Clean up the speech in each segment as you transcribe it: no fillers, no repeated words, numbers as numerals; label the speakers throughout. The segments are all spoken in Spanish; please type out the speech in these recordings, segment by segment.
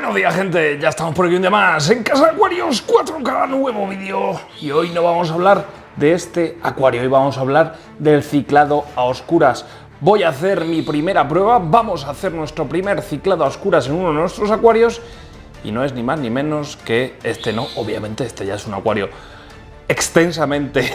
Speaker 1: Buenos días, gente, ya estamos por aquí un día más en Casa de Acuarios 4K, nuevo vídeo. Y hoy no vamos a hablar de este acuario, hoy vamos a hablar del ciclado a oscuras. Voy a hacer mi primera prueba, vamos a hacer nuestro primer ciclado a oscuras en uno de nuestros acuarios. Y no es ni más ni menos que este, no, obviamente este ya es un acuario extensamente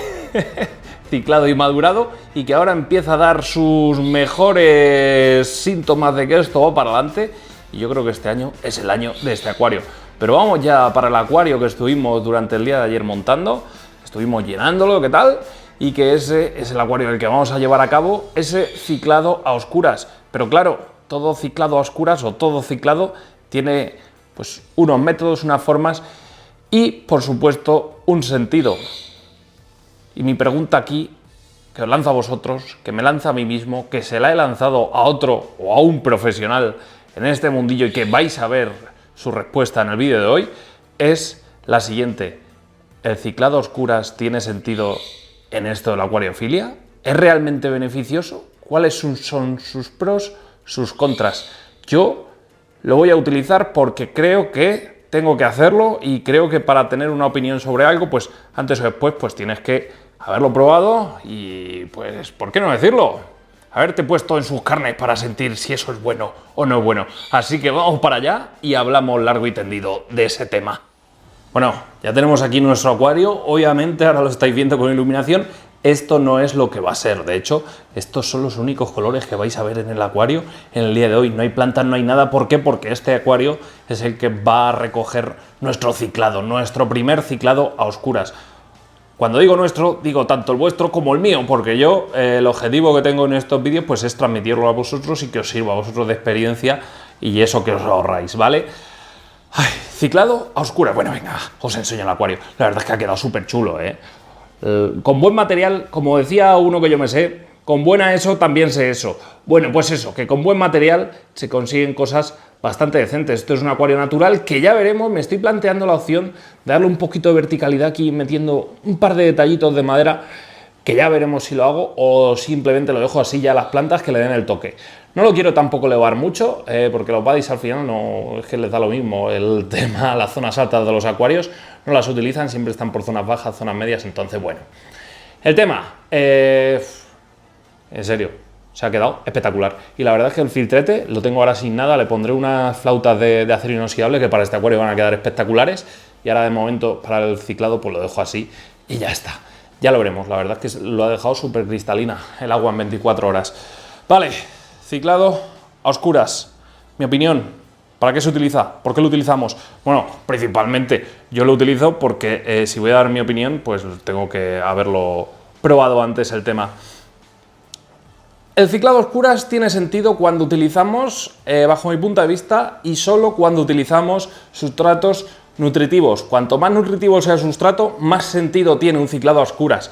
Speaker 1: ciclado y madurado y que ahora empieza a dar sus mejores síntomas de que esto va para adelante. Y yo creo que este año es el año de este acuario. Pero vamos ya para el acuario que estuvimos durante el día de ayer montando. Estuvimos llenándolo, ¿qué tal? Y que ese es el acuario en el que vamos a llevar a cabo ese ciclado a oscuras. Pero claro, todo ciclado a oscuras o todo ciclado tiene pues unos métodos, unas formas y, por supuesto, un sentido. Y mi pregunta aquí, que os lanzo a vosotros, que me lanza a mí mismo, que se la he lanzado a otro o a un profesional en este mundillo y que vais a ver su respuesta en el vídeo de hoy, es la siguiente. ¿El ciclado a oscuras tiene sentido en esto de la acuariofilia? ¿Es realmente beneficioso? ¿Cuáles son sus pros, sus contras? Yo lo voy a utilizar porque creo que tengo que hacerlo y creo que para tener una opinión sobre algo, pues antes o después pues tienes que haberlo probado y pues, ¿por qué no decirlo? Haberte puesto en sus carnes para sentir si eso es bueno o no es bueno. Así que vamos para allá y hablamos largo y tendido de ese tema. Bueno, ya tenemos aquí nuestro acuario. Obviamente ahora lo estáis viendo con iluminación. Esto no es lo que va a ser. De hecho, estos son los únicos colores que vais a ver en el acuario en el día de hoy. No hay plantas, no hay nada. ¿Por qué? Porque este acuario es el que va a recoger nuestro ciclado, nuestro primer ciclado a oscuras. Cuando digo nuestro, digo tanto el vuestro como el mío, porque yo el objetivo que tengo en estos vídeos pues es transmitirlo a vosotros y que os sirva a vosotros de experiencia y eso que os ahorráis, ¿vale? Ay, ciclado a oscuras. Bueno, venga, os enseño el acuario. La verdad es que ha quedado súper chulo, ¿eh? Con buen material, como decía uno que yo me sé, con buena eso también sé eso. Bueno, pues eso, que con buen material se consiguen cosas bastante decentes. Esto es un acuario natural que ya veremos. Me estoy planteando la opción de darle un poquito de verticalidad aquí metiendo un par de detallitos de madera que ya veremos si lo hago o simplemente lo dejo así ya a las plantas que le den el toque. No lo quiero tampoco elevar mucho porque los buddies al final no es que les da lo mismo el tema, las zonas altas de los acuarios no las utilizan, siempre están por zonas bajas, zonas medias, entonces bueno. El tema, en serio, se ha quedado espectacular. Y la verdad es que el filtrete lo tengo ahora sin nada, le pondré unas flautas de acero inoxidable que para este acuario van a quedar espectaculares y ahora de momento para el ciclado pues lo dejo así y ya está. Ya lo veremos, la verdad es que lo ha dejado súper cristalina el agua en 24 horas. Vale, ciclado a oscuras. Mi opinión, ¿para qué se utiliza? ¿Por qué lo utilizamos? Bueno, principalmente yo lo utilizo porque si voy a dar mi opinión, pues tengo que haberlo probado antes el tema. El ciclado a oscuras tiene sentido cuando utilizamos, bajo mi punto de vista, y solo cuando utilizamos sustratos nutritivos. Cuanto más nutritivo sea el sustrato, más sentido tiene un ciclado a oscuras.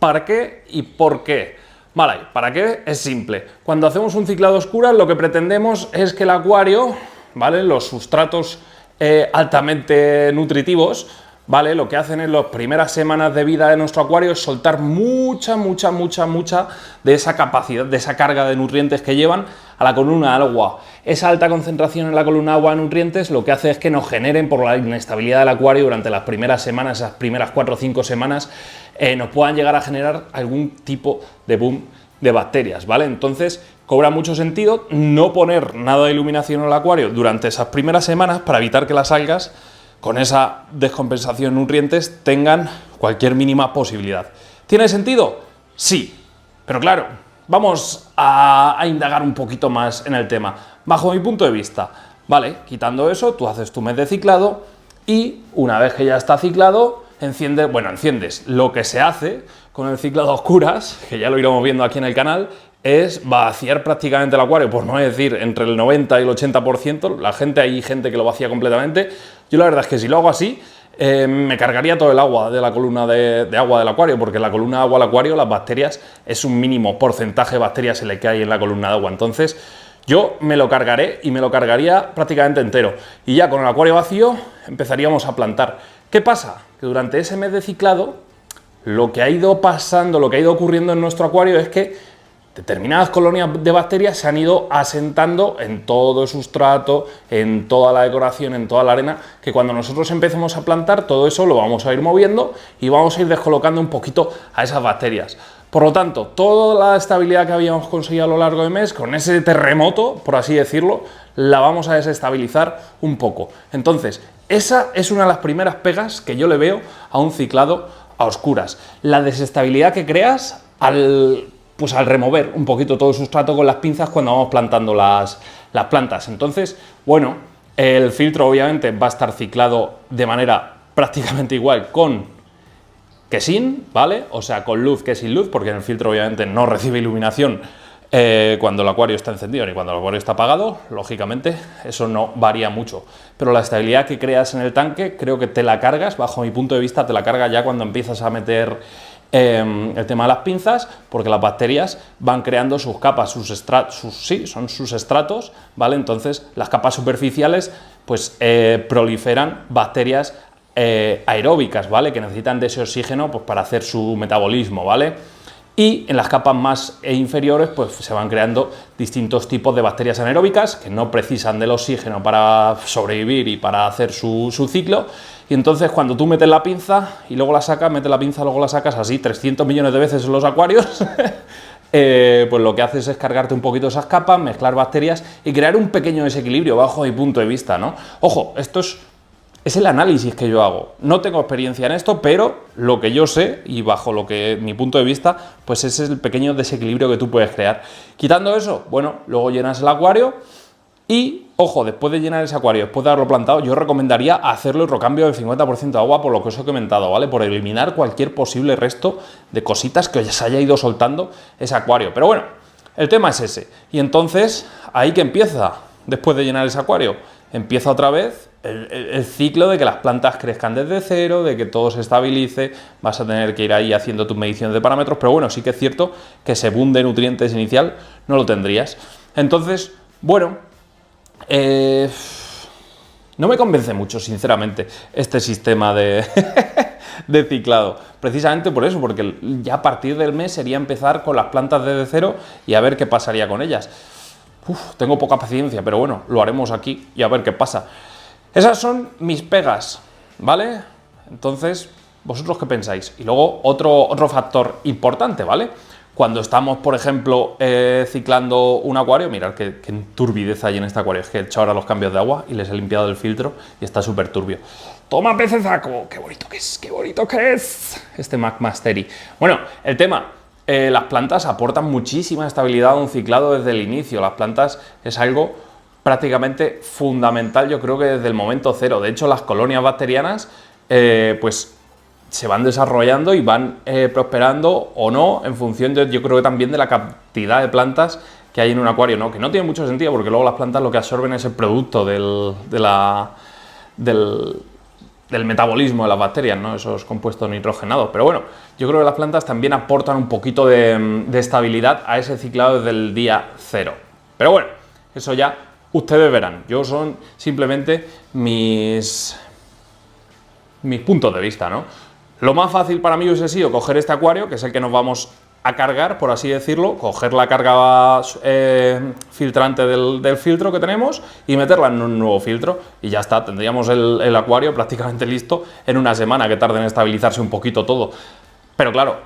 Speaker 1: ¿Para qué y por qué? Vale, ¿para qué? Es simple. Cuando hacemos un ciclado a oscuras, lo que pretendemos es que el acuario, ¿vale? Los sustratos altamente nutritivos, ¿vale? Lo que hacen en las primeras semanas de vida de nuestro acuario es soltar mucha de esa capacidad, de esa carga de nutrientes que llevan a la columna de agua. Esa alta concentración en la columna de agua de nutrientes lo que hace es que nos generen, por la inestabilidad del acuario durante las primeras semanas, esas primeras 4 o 5 semanas, nos puedan llegar a generar algún tipo de boom de bacterias, ¿vale? Entonces cobra mucho sentido no poner nada de iluminación en el acuario durante esas primeras semanas para evitar que las algas, con esa descompensación de nutrientes, tengan cualquier mínima posibilidad. ¿Tiene sentido? Sí, pero claro, vamos a indagar un poquito más en el tema. Bajo mi punto de vista, vale, quitando eso, tú haces tu mes de ciclado y una vez que ya está ciclado, enciendes. Lo que se hace con el ciclado a oscuras, que ya lo iremos viendo aquí en el canal, es vaciar prácticamente el acuario, por no decir entre el 90 y el 80%, hay gente que lo vacía completamente. Yo la verdad es que si lo hago así, me cargaría todo el agua de la columna de agua del acuario, porque en la columna de agua del acuario las bacterias es un mínimo porcentaje de bacterias el que hay en la columna de agua, entonces yo me lo cargaré y me lo cargaría prácticamente entero. Y ya con el acuario vacío empezaríamos a plantar. ¿Qué pasa? Que durante ese mes de ciclado, lo que ha ido pasando, lo que ha ido ocurriendo en nuestro acuario es que determinadas colonias de bacterias se han ido asentando en todo el sustrato, en toda la decoración, en toda la arena, que cuando nosotros empecemos a plantar, todo eso lo vamos a ir moviendo y vamos a ir descolocando un poquito a esas bacterias. Por lo tanto, toda la estabilidad que habíamos conseguido a lo largo del mes, con ese terremoto, por así decirlo, la vamos a desestabilizar un poco. Entonces, esa es una de las primeras pegas que yo le veo a un ciclado a oscuras. La desestabilidad que creas al remover un poquito todo el sustrato con las pinzas cuando vamos plantando las plantas. Entonces, bueno, el filtro obviamente va a estar ciclado de manera prácticamente igual con que sin, ¿vale? O sea, con luz que sin luz, porque en el filtro obviamente no recibe iluminación cuando el acuario está encendido ni cuando el acuario está apagado, lógicamente eso no varía mucho. Pero la estabilidad que creas en el tanque creo que te la cargas, bajo mi punto de vista te la carga ya cuando empiezas a meter el tema de las pinzas, porque las bacterias van creando sus capas, sus estratos, ¿vale? Entonces las capas superficiales pues proliferan bacterias aeróbicas, ¿vale? Que necesitan de ese oxígeno pues, para hacer su metabolismo, ¿vale? Y en las capas más inferiores pues se van creando distintos tipos de bacterias anaeróbicas que no precisan del oxígeno para sobrevivir y para hacer su ciclo. Y entonces cuando tú metes la pinza y luego la sacas, metes la pinza, luego la sacas así 300 millones de veces en los acuarios, pues lo que haces es cargarte un poquito esas capas, mezclar bacterias y crear un pequeño desequilibrio bajo mi punto de vista, ¿no? Ojo, esto es el análisis que yo hago. No tengo experiencia en esto, pero lo que yo sé, y bajo lo que mi punto de vista, pues ese es el pequeño desequilibrio que tú puedes crear. Quitando eso, bueno, luego llenas el acuario y, ojo, después de llenar ese acuario, después de haberlo plantado, yo recomendaría hacerle otro cambio del 50% de agua por lo que os he comentado, ¿vale? Por eliminar cualquier posible resto de cositas que os haya ido soltando ese acuario. Pero bueno, el tema es ese. Y entonces, ahí que empieza, después de llenar ese acuario, empieza otra vez el ciclo de que las plantas crezcan desde cero, de que todo se estabilice, vas a tener que ir ahí haciendo tus mediciones de parámetros, pero bueno, sí que es cierto que ese boom de nutrientes inicial no lo tendrías. Entonces, bueno, no me convence mucho, sinceramente, este sistema de ciclado. Precisamente por eso, porque ya a partir del mes sería empezar con las plantas desde cero y a ver qué pasaría con ellas. Tengo poca paciencia, pero bueno, lo haremos aquí y a ver qué pasa. Esas son mis pegas, ¿vale? Entonces, ¿vosotros qué pensáis? Y luego otro factor importante, ¿vale? Cuando estamos, por ejemplo, ciclando un acuario, mirad qué turbidez hay en este acuario. Es que he hecho ahora los cambios de agua y les he limpiado el filtro y está súper turbio. ¡Toma, pecezaco! ¡Qué bonito que es! ¡Qué bonito que es! Este McMastery. Bueno, el tema... las plantas aportan muchísima estabilidad a un ciclado desde el inicio. Las plantas es algo prácticamente fundamental, yo creo que desde el momento cero. De hecho, las colonias bacterianas pues se van desarrollando y van prosperando o no en función, yo creo que también de la cantidad de plantas que hay en un acuario, ¿no? Que no tiene mucho sentido porque luego las plantas lo que absorben es el producto del metabolismo de las bacterias, ¿no? Esos compuestos nitrogenados. Pero bueno, yo creo que las plantas también aportan un poquito de estabilidad a ese ciclado desde el día cero. Pero bueno, eso ya ustedes verán. Yo son simplemente mis puntos de vista, ¿no? Lo más fácil para mí hubiese sido coger este acuario, que es el que nos vamos a cargar, por así decirlo, coger la carga filtrante del filtro que tenemos y meterla en un nuevo filtro y ya está, tendríamos el acuario prácticamente listo en una semana, que tarde en estabilizarse un poquito todo. Pero claro,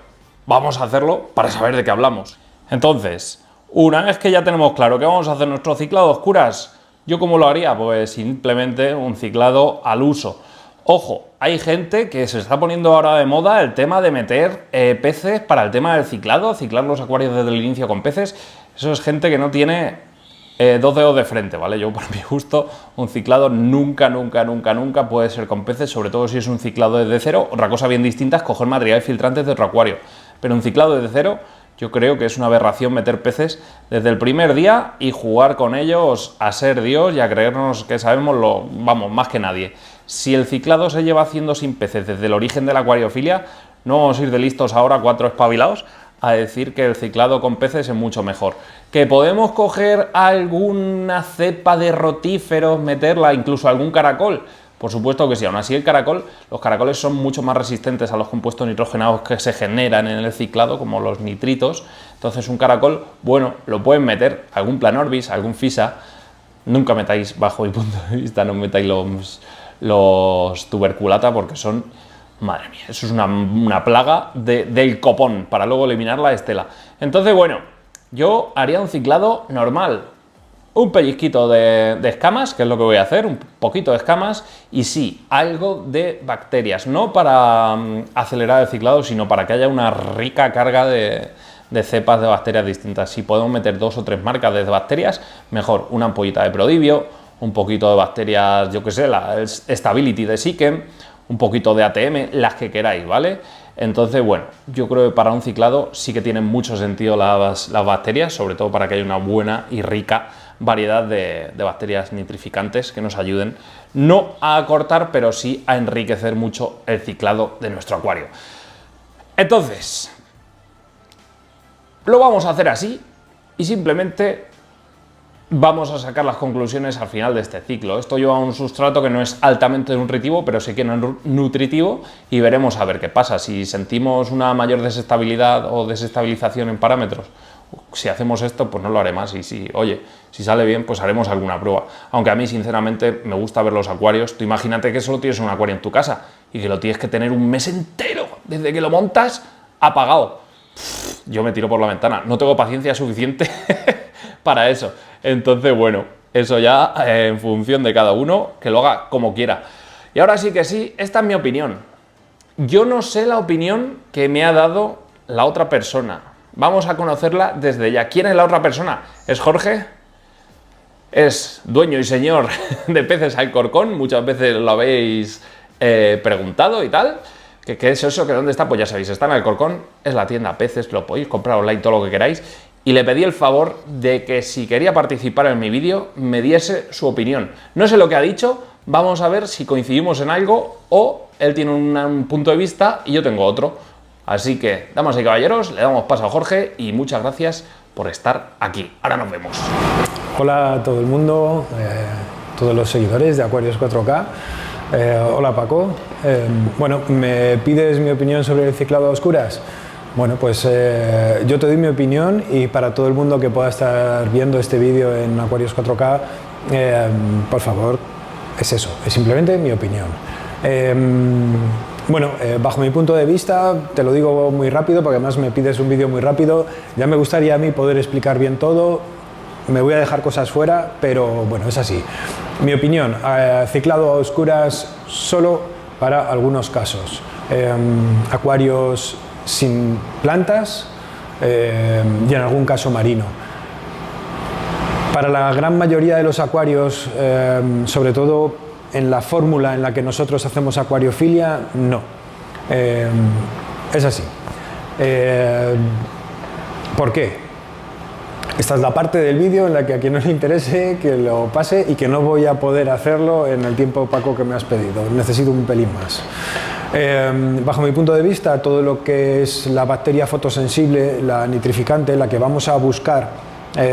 Speaker 1: vamos a hacerlo para saber de qué hablamos. Entonces, una vez que ya tenemos claro que vamos a hacer nuestro ciclado a oscuras, ¿yo cómo lo haría? Pues simplemente un ciclado al uso. Ojo, hay gente que se está poniendo ahora de moda el tema de meter peces para el tema del ciclado, ciclar los acuarios desde el inicio con peces. Eso es gente que no tiene dos dedos de frente, ¿vale? Yo, por mi gusto, un ciclado nunca puede ser con peces, sobre todo si es un ciclado desde cero. Otra cosa bien distinta es coger materiales filtrantes de otro acuario, pero un ciclado desde cero, yo creo que es una aberración meter peces desde el primer día y jugar con ellos a ser Dios y a creernos que sabemos más que nadie. Si el ciclado se lleva haciendo sin peces desde el origen de la acuariofilia, no vamos a ir de listos ahora 4 espabilados a decir que el ciclado con peces es mucho mejor. ¿Que podemos coger alguna cepa de rotíferos, meterla, incluso algún caracol? Por supuesto que sí, aún así los caracoles son mucho más resistentes a los compuestos nitrogenados que se generan en el ciclado, como los nitritos. Entonces un caracol, bueno, lo pueden meter, algún Planorbis, algún Fisa. Nunca metáis, bajo mi punto de vista, no metáis los tuberculata porque son, madre mía, eso es una plaga del copón para luego eliminar la estela. Entonces, bueno, yo haría un ciclado normal. Un pellizquito de escamas, que es lo que voy a hacer, un poquito de escamas, y sí, algo de bacterias, no para acelerar el ciclado, sino para que haya una rica carga de cepas de bacterias distintas. Si podemos meter 2 o 3 marcas de bacterias, mejor. Una ampollita de Prodivio, un poquito de bacterias, yo que sé, la Stability de Sikem, un poquito de ATM, las que queráis, ¿vale? Entonces, bueno, yo creo que para un ciclado sí que tienen mucho sentido las bacterias, sobre todo para que haya una buena y rica variedad de bacterias nitrificantes que nos ayuden no a acortar, pero sí a enriquecer mucho el ciclado de nuestro acuario. Entonces, lo vamos a hacer así y simplemente vamos a sacar las conclusiones al final de este ciclo. Esto lleva un sustrato que no es altamente nutritivo, pero sí que no es nutritivo, y veremos a ver qué pasa. Si sentimos una mayor desestabilidad o desestabilización en parámetros, si hacemos esto, pues no lo haré más. Y si sale bien, pues haremos alguna prueba. Aunque a mí, sinceramente, me gusta ver los acuarios. Tú imagínate que solo tienes un acuario en tu casa y que lo tienes que tener un mes entero, desde que lo montas, apagado. Yo me tiro por la ventana. No tengo paciencia suficiente para eso. Entonces, bueno, eso ya en función de cada uno, que lo haga como quiera. Y ahora sí que sí, esta es mi opinión. Yo no sé la opinión que me ha dado la otra persona. Vamos a conocerla desde ya. ¿Quién es la otra persona? ¿Es Jorge? Es dueño y señor de Peces Alcorcón. Muchas veces lo habéis preguntado y tal. ¿Qué es eso? ¿Que dónde está? Pues ya sabéis, está en Alcorcón. Es la tienda Peces, lo podéis comprar online, todo lo que queráis. Y le pedí el favor de que si quería participar en mi vídeo, me diese su opinión. No sé lo que ha dicho, vamos a ver si coincidimos en algo o él tiene un punto de vista y yo tengo otro. Así que, damas y caballeros, le damos paso a Jorge y muchas gracias por estar aquí. Ahora nos vemos.
Speaker 2: Hola a todo el mundo, todos los seguidores de Aquarios 4K. Hola Paco. Bueno, ¿me pides mi opinión sobre el ciclado a oscuras? Bueno, pues yo te doy mi opinión, y para todo el mundo que pueda estar viendo este vídeo en Aquarios 4K, por favor, es eso, es simplemente mi opinión. Bueno, bajo mi punto de vista, te lo digo muy rápido, porque además me pides un vídeo muy rápido. Ya me gustaría a mí poder explicar bien todo, me voy a dejar cosas fuera, pero bueno, es así. Mi opinión, ciclado a oscuras solo para algunos casos. Acuarios sin plantas y en algún caso marino. Para la gran mayoría de los acuarios, sobre todo en la fórmula en la que nosotros hacemos acuariofilia, no. Es así. ¿Por qué? Esta es la parte del vídeo en la que a quien no le interese que lo pase, y que no voy a poder hacerlo en el tiempo, Paco, que me has pedido. Necesito un pelín más. Bajo mi punto de vista, todo lo que es la bacteria fotosensible, la nitrificante, la que vamos a buscar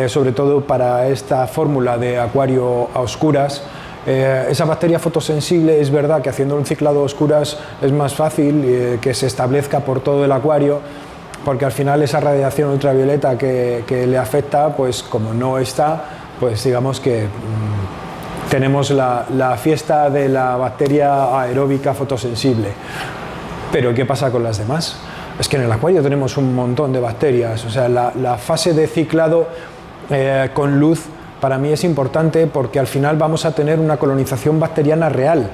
Speaker 2: sobre todo para esta fórmula de acuario a oscuras, esa bacteria fotosensible, es verdad que haciendo un ciclado a oscuras es más fácil que se establezca por todo el acuario, porque al final esa radiación ultravioleta que le afecta, pues como no está, pues digamos que tenemos la fiesta de la bacteria aeróbica fotosensible. Pero ¿qué pasa con las demás? Es que en el acuario tenemos un montón de bacterias. O sea, la fase de ciclado con luz para mí es importante, porque al final vamos a tener una colonización bacteriana real,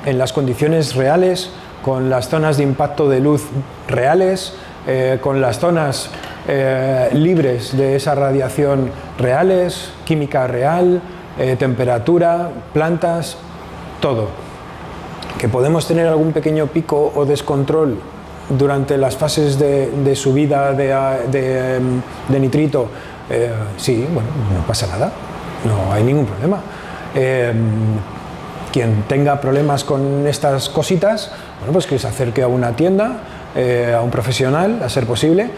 Speaker 2: en las condiciones reales, con las zonas de impacto de luz reales, con las zonas libres de esa radiación reales, química real, temperatura, plantas, todo. Que podemos tener algún pequeño pico o descontrol durante las fases de subida de nitrito, sí, bueno, no pasa nada, no hay ningún problema. Quien tenga problemas con estas cositas, bueno, pues que se acerque a una tienda, a un profesional, a ser posible,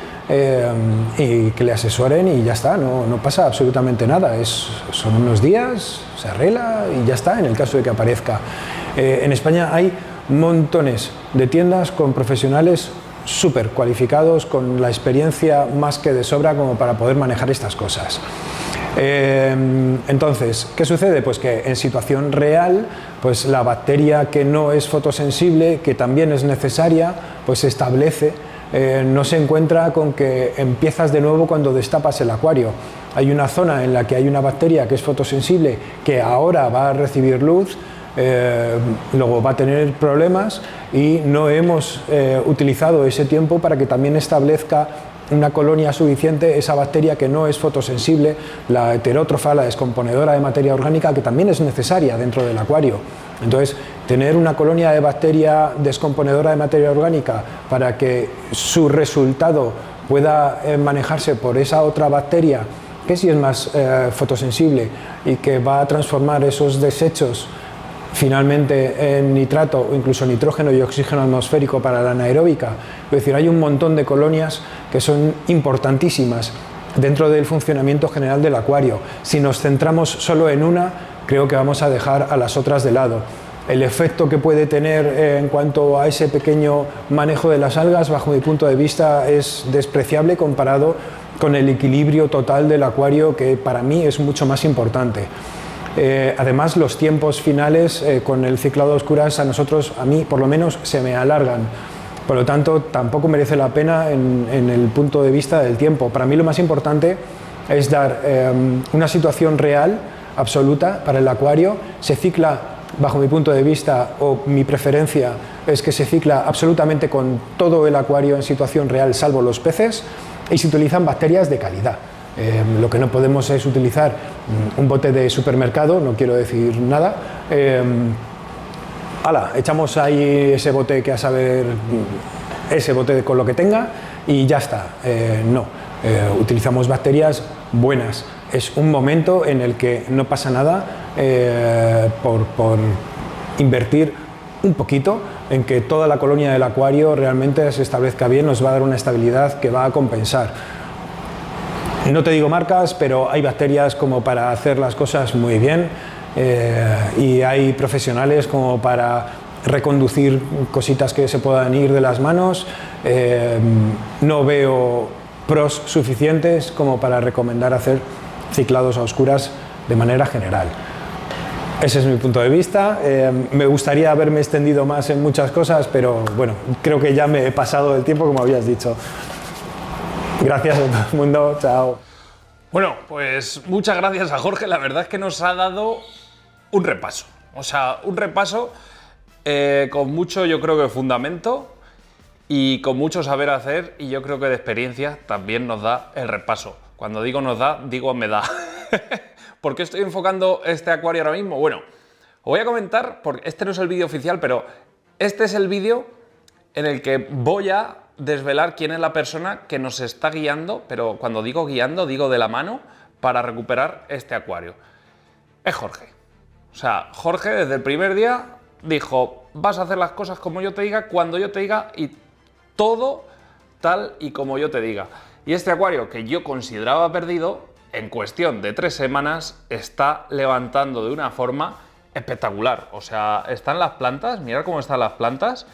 Speaker 2: y que le asesoren, y ya está, no pasa absolutamente nada. Son unos días, se arregla y ya está, en el caso de que aparezca. En España hay montones de tiendas con profesionales súper cualificados, con la experiencia más que de sobra como para poder manejar estas cosas. Entonces, ¿qué sucede? Pues que en situación real, pues la bacteria que no es fotosensible, que también es necesaria, pues se establece, no se encuentra con que empiezas de nuevo cuando destapas el acuario. Hay una zona en la que hay una bacteria que es fotosensible, que ahora va a recibir luz, luego va a tener problemas y no hemos utilizado ese tiempo para que también establezca una colonia suficiente esa bacteria que no es fotosensible, la heterótrofa, la descomponedora de materia orgánica, que también es necesaria dentro del acuario. Entonces, tener una colonia de bacteria descomponedora de materia orgánica para que su resultado pueda manejarse por esa otra bacteria que sí es más fotosensible y que va a transformar esos desechos finalmente en nitrato o incluso nitrógeno y oxígeno atmosférico para la anaeróbica. Es decir, hay un montón de colonias que son importantísimas dentro del funcionamiento general del acuario. Si nos centramos solo en una, creo que vamos a dejar a las otras de lado. El efecto que puede tener en cuanto a ese pequeño manejo de las algas, bajo mi punto de vista, es despreciable comparado con el equilibrio total del acuario, que para mí es mucho más importante. Además, los tiempos finales con el ciclado a oscuras a nosotros, a mí por lo menos, se me alargan. Por lo tanto, tampoco merece la pena en el punto de vista del tiempo. Para mí lo más importante es dar una situación real, absoluta, para el acuario. Se cicla, bajo mi punto de vista, o mi preferencia, es que se cicla absolutamente con todo el acuario en situación real, salvo los peces, y se utilizan bacterias de calidad. Lo que no podemos es utilizar un bote de supermercado, no quiero decir nada. Echamos ahí ese bote que a saber, ese bote con lo que tenga y ya está. Utilizamos bacterias buenas. Es un momento en el que no pasa nada por invertir un poquito en que toda la colonia del acuario realmente se establezca bien, nos va a dar una estabilidad que va a compensar. No te digo marcas, pero hay bacterias como para hacer las cosas muy bien y hay profesionales como para reconducir cositas que se puedan ir de las manos. No veo pros suficientes como para recomendar hacer ciclados a oscuras de manera general. Ese es mi punto de vista. Me gustaría haberme extendido más en muchas cosas, pero bueno, creo que ya me he pasado del tiempo, como habías dicho. Gracias a todo el mundo, chao.
Speaker 1: Bueno, pues muchas gracias a Jorge, la verdad es que nos ha dado un repaso. O sea, un repaso con mucho, yo creo que fundamento y con mucho saber hacer, y yo creo que de experiencia también nos da el repaso. Cuando digo nos da, digo me da. ¿Por qué estoy enfocando este acuario ahora mismo? Bueno, os voy a comentar, porque este no es el vídeo oficial, pero este es el vídeo en el que voy a desvelar quién es la persona que nos está guiando, pero cuando digo guiando, digo de la mano, para recuperar este acuario. Es Jorge. O sea, Jorge desde el primer día dijo, vas a hacer las cosas como yo te diga, cuando yo te diga y todo tal y como yo te diga. Y este acuario que yo consideraba perdido, en cuestión de 3 semanas, está levantando de una forma espectacular. O sea, están las plantas, mirad cómo están las plantas,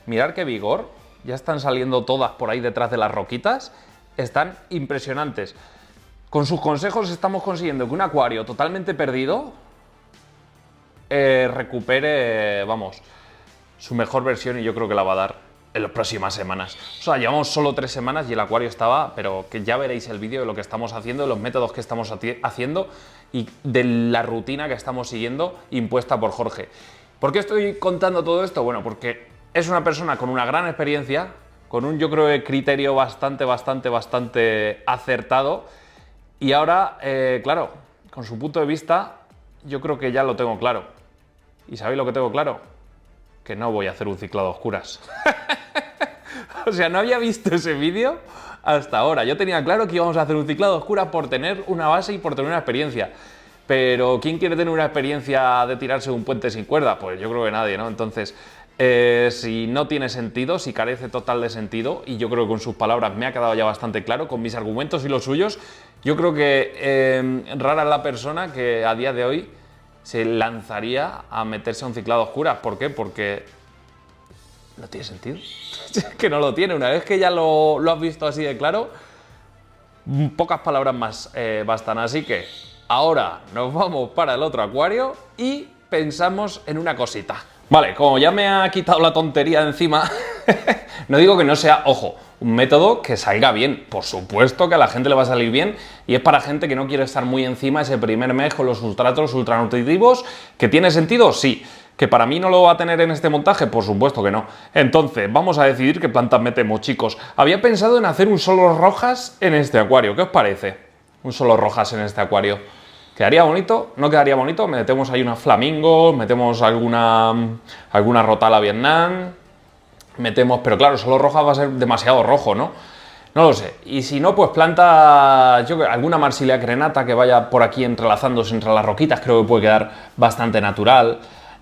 Speaker 1: mirad qué vigor. Ya están saliendo todas por ahí detrás de las roquitas. Están impresionantes. Con sus consejos estamos consiguiendo que un acuario totalmente perdido recupere, vamos, su mejor versión, y yo creo que la va a dar en las próximas semanas. O sea, llevamos solo 3 semanas y el acuario estaba, pero que ya veréis el vídeo de lo que estamos haciendo, de los métodos que estamos haciendo y de la rutina que estamos siguiendo impuesta por Jorge. ¿Por qué estoy contando todo esto? Bueno, porque es una persona con una gran experiencia, con un, yo creo, criterio bastante acertado, y ahora, claro, con su punto de vista, yo creo que ya lo tengo claro. ¿Y sabéis lo que tengo claro? Que no voy a hacer un ciclado a oscuras. O sea, no había visto ese vídeo hasta ahora. Yo tenía claro que íbamos a hacer un ciclado a oscuras por tener una base y por tener una experiencia. Pero ¿quién quiere tener una experiencia de tirarse de un puente sin cuerda? Pues yo creo que nadie, ¿no? Entonces, si no tiene sentido, si carece total de sentido, y yo creo que con sus palabras me ha quedado ya bastante claro, con mis argumentos y los suyos, yo creo que rara es la persona que a día de hoy se lanzaría a meterse a un ciclado a oscuras. ¿Por qué? Porque no tiene sentido. Es que no lo tiene. Una vez que ya lo has visto así de claro, pocas palabras más bastan. Así que ahora nos vamos para el otro acuario y pensamos en una cosita. Vale, como ya me ha quitado la tontería de encima, no digo que no sea, ojo, un método que salga bien. Por supuesto que a la gente le va a salir bien y es para gente que no quiere estar muy encima ese primer mes con los sustratos ultranutritivos. ¿Que tiene sentido? Sí. ¿Que para mí no lo va a tener en este montaje? Por supuesto que no. Entonces, vamos a decidir qué plantas metemos, chicos. Había pensado en hacer un solo rojas en este acuario. ¿Qué os parece? Un solo rojas en este acuario. ¿Quedaría bonito? ¿No quedaría bonito? Metemos ahí unas flamingos, metemos alguna rotala Vietnam, metemos... Pero claro, solo roja va a ser demasiado rojo, ¿no? No lo sé. Y si no, pues planta alguna Marsilea crenata que vaya por aquí entrelazándose entre las roquitas. Creo que puede quedar bastante natural.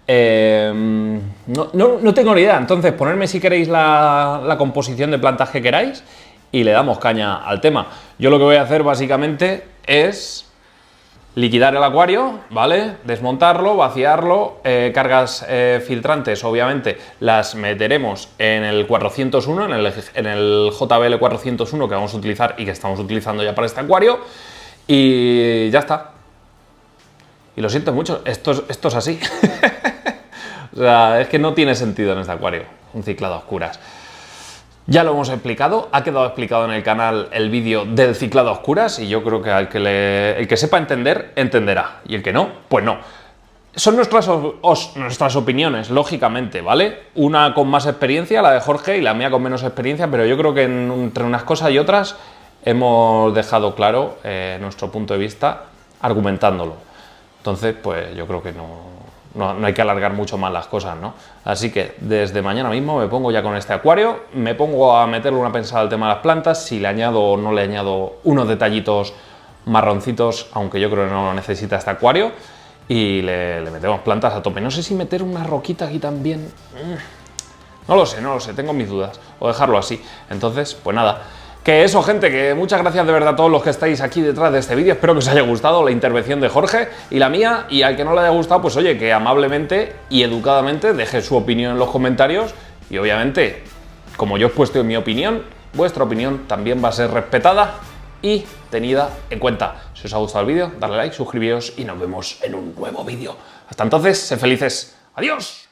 Speaker 1: No tengo ni idea. Entonces, ponerme si queréis la composición de plantas que queráis y le damos caña al tema. Yo lo que voy a hacer básicamente es liquidar el acuario, ¿vale? Desmontarlo, vaciarlo, cargas filtrantes, obviamente, las meteremos en el 401, en el JBL 401 que vamos a utilizar y que estamos utilizando ya para este acuario, y ya está. Y lo siento mucho, esto es así. O sea, es que no tiene sentido en este acuario, un ciclado a oscuras. Ya lo hemos explicado, ha quedado explicado en el canal el vídeo del ciclado a oscuras y yo creo que el que sepa entender, entenderá. Y el que no, pues no. Son nuestras opiniones, lógicamente, ¿vale? Una con más experiencia, la de Jorge, y la mía con menos experiencia, pero yo creo que entre unas cosas y otras hemos dejado claro nuestro punto de vista argumentándolo. Entonces, pues yo creo que no hay que alargar mucho más las cosas, ¿no? Así que desde mañana mismo me pongo ya con este acuario, me pongo a meterle una pensada al tema de las plantas, si le añado o no le añado unos detallitos marroncitos, aunque yo creo que no lo necesita este acuario, y le metemos plantas a tope. No sé si meter una roquita aquí también. No lo sé, tengo mis dudas. O dejarlo así. Entonces, pues nada. Que eso, gente, que muchas gracias de verdad a todos los que estáis aquí detrás de este vídeo. Espero que os haya gustado la intervención de Jorge y la mía. Y al que no le haya gustado, pues oye, que amablemente y educadamente deje su opinión en los comentarios. Y obviamente, como yo he puesto mi opinión, vuestra opinión también va a ser respetada y tenida en cuenta. Si os ha gustado el vídeo, darle like, suscribiros y nos vemos en un nuevo vídeo. Hasta entonces, sed felices. ¡Adiós!